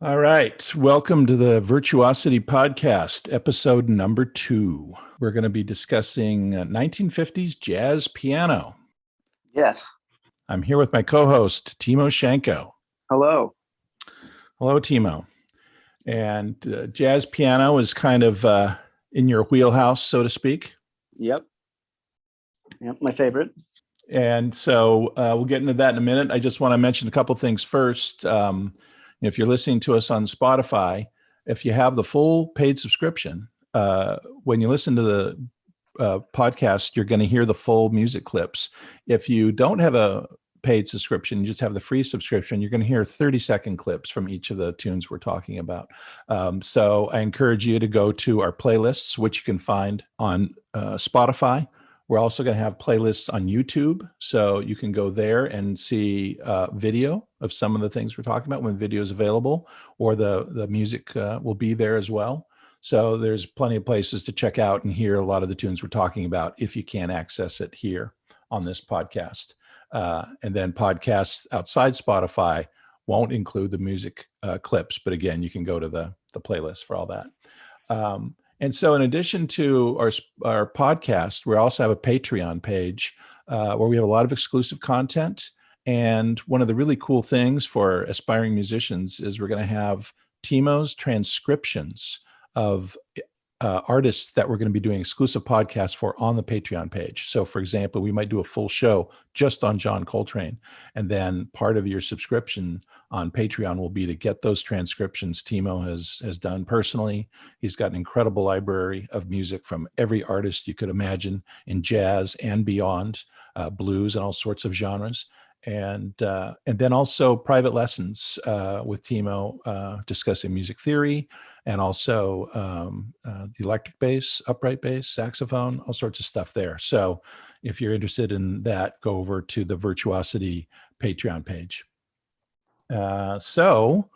All right. Welcome to the Virtuosity Podcast, episode number 2. We're going to be discussing 1950s jazz piano. Yes. I'm here with my co-host, Timo Shanko. Hello. Hello, Timo. And jazz piano is kind of in your wheelhouse, so to speak. Yep, my favorite. And so we'll get into that in a minute. I just want to mention a couple things first. If you're listening to us on Spotify, if you have the full paid subscription, when you listen to the podcast, you're going to hear the full music clips. If you don't have a paid subscription, you just have the free subscription, you're going to hear 30-second clips from each of the tunes we're talking about. So I encourage you to go to our playlists, which you can find on Spotify. We're also going to have playlists on YouTube, so you can go there and see video of some of the things we're talking about when video is available, or the music will be there as well. So there's plenty of places to check out and hear a lot of the tunes we're talking about if you can't access it here on this podcast. And then podcasts outside Spotify won't include the music clips, but again, you can go to the playlist for all that. And so in addition to our podcast, we also have a Patreon page where we have a lot of exclusive content. And one of the really cool things for aspiring musicians is we're going to have Timo's transcriptions of artists that we're going to be doing exclusive podcasts for on the Patreon page. So for example, we might do a full show just on John Coltrane. And then part of your subscription on Patreon will be to get those transcriptions Timo has done personally. He's got an incredible library of music from every artist you could imagine in jazz and beyond, blues and all sorts of genres. And then also private lessons with Timo discussing music theory, and also the electric bass, upright bass, saxophone, all sorts of stuff there. So if you're interested in that, go over to the Virtuosity Patreon page. So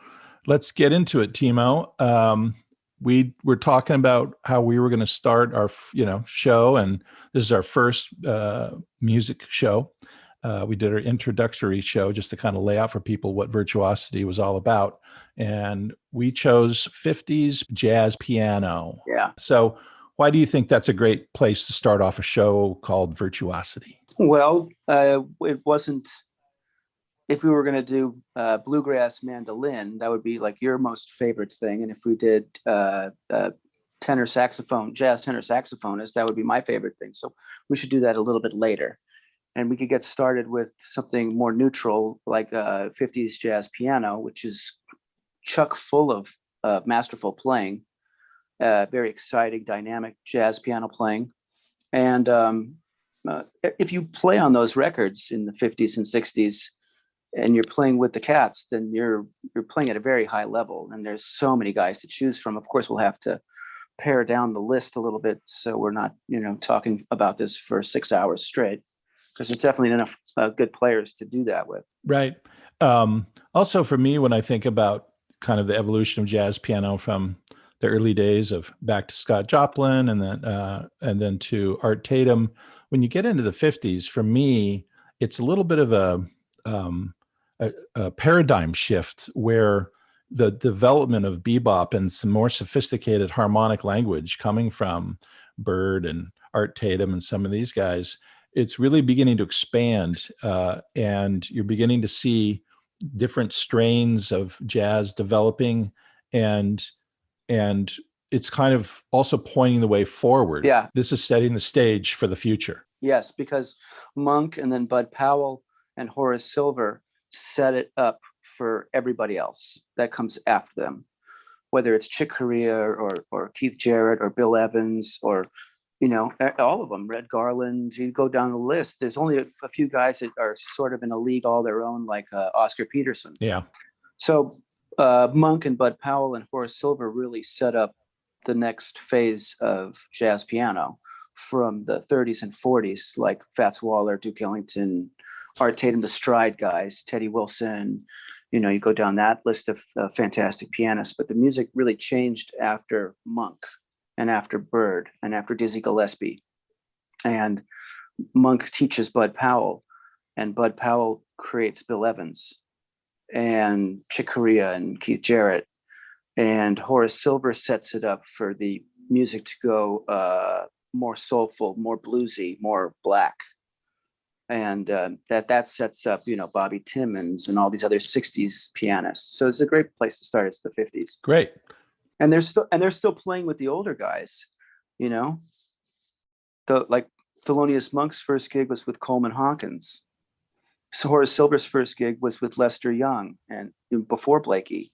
let's get into it, Timo. We were talking about how we were going to start our show, and this is our first music show. We did our introductory show just to kind of lay out for people what Virtuosity was all about. And we chose 50s jazz piano. Yeah. So why do you think that's a great place to start off a show called Virtuosity? Well, it wasn't, if we were going to do bluegrass mandolin, that would be like your most favorite thing. And if we did tenor saxophone, jazz tenor saxophonist, that would be my favorite thing. So we should do that a little bit later. And we could get started with something more neutral, like 50s jazz piano, which is chock full of masterful playing, very exciting, dynamic jazz piano playing. And if you play on those records in the 50s and 60s, and you're playing with the cats, then you're playing at a very high level. And there's so many guys to choose from. Of course, we'll have to pare down the list a little bit, so we're not, talking about this for 6 hours straight, because it's definitely enough good players to do that with. Right. Also, for me, when I think about kind of the evolution of jazz piano from the early days of back to Scott Joplin and then to Art Tatum, when you get into the 50s, for me, it's a little bit of a paradigm shift where the development of bebop and some more sophisticated harmonic language coming from Bird and Art Tatum and some of these guys, it's really beginning to expand, and you're beginning to see different strains of jazz developing, and it's kind of also pointing the way forward. Yeah. This is setting the stage for the future. Yes, because Monk and then Bud Powell and Horace Silver set it up for everybody else that comes after them, whether it's Chick Corea or Keith Jarrett or Bill Evans or all of them, Red Garland. You go down the list, there's only a few guys that are sort of in a league all their own, like Oscar Peterson. Yeah. So Monk and Bud Powell and Horace Silver really set up the next phase of jazz piano from the 30s and 40s, like Fats Waller, Duke Ellington, Art Tatum, the Stride guys, Teddy Wilson. You go down that list of fantastic pianists. But the music really changed after Monk and after Bird and after Dizzy Gillespie. And Monk teaches Bud Powell, and Bud Powell creates Bill Evans and Chick Corea and Keith Jarrett and Horace Silver sets it up for the music to go more soulful, more bluesy, more black. And that sets up, Bobby Timmons and all these other 60s pianists. So it's a great place to start. It's the 50s. Great. And they're still playing with the older guys, like Thelonius Monk's first gig was with Coleman Hawkins. So Horace Silver's first gig was with Lester Young and before Blakey.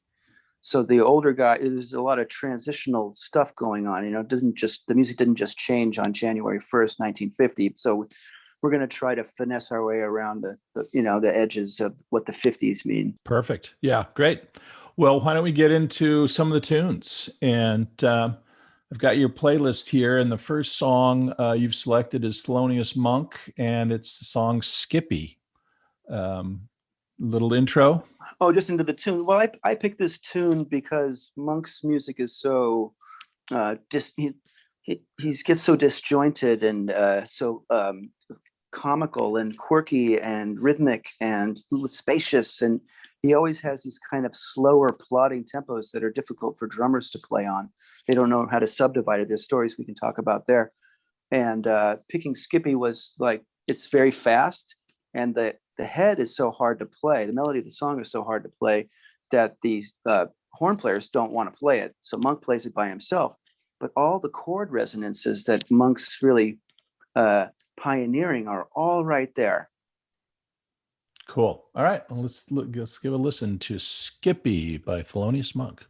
So the older guy, there's a lot of transitional stuff going on. The music didn't just change on January 1st, 1950. So we're going to try to finesse our way around the edges of what the 50s mean. Perfect. Yeah, great. Well, why don't we get into some of the tunes? And I've got your playlist here, and the first song you've selected is Thelonious Monk, and it's the song Skippy. Little intro. Oh, just into the tune. Well, I picked this tune because Monk's music is so he gets so disjointed and so comical and quirky and rhythmic and spacious, and he always has these kind of slower plodding tempos that are difficult for drummers to play on. They don't know how to subdivide it. There's stories we can talk about there. And picking Skippy was like, it's very fast, and the head is so hard to play. The melody of the song is so hard to play that these horn players don't want to play it. So Monk plays it by himself. But all the chord resonances that Monk's really pioneering are all right there. Cool. All right. Well, let's give a listen to Skippy by Thelonious Monk.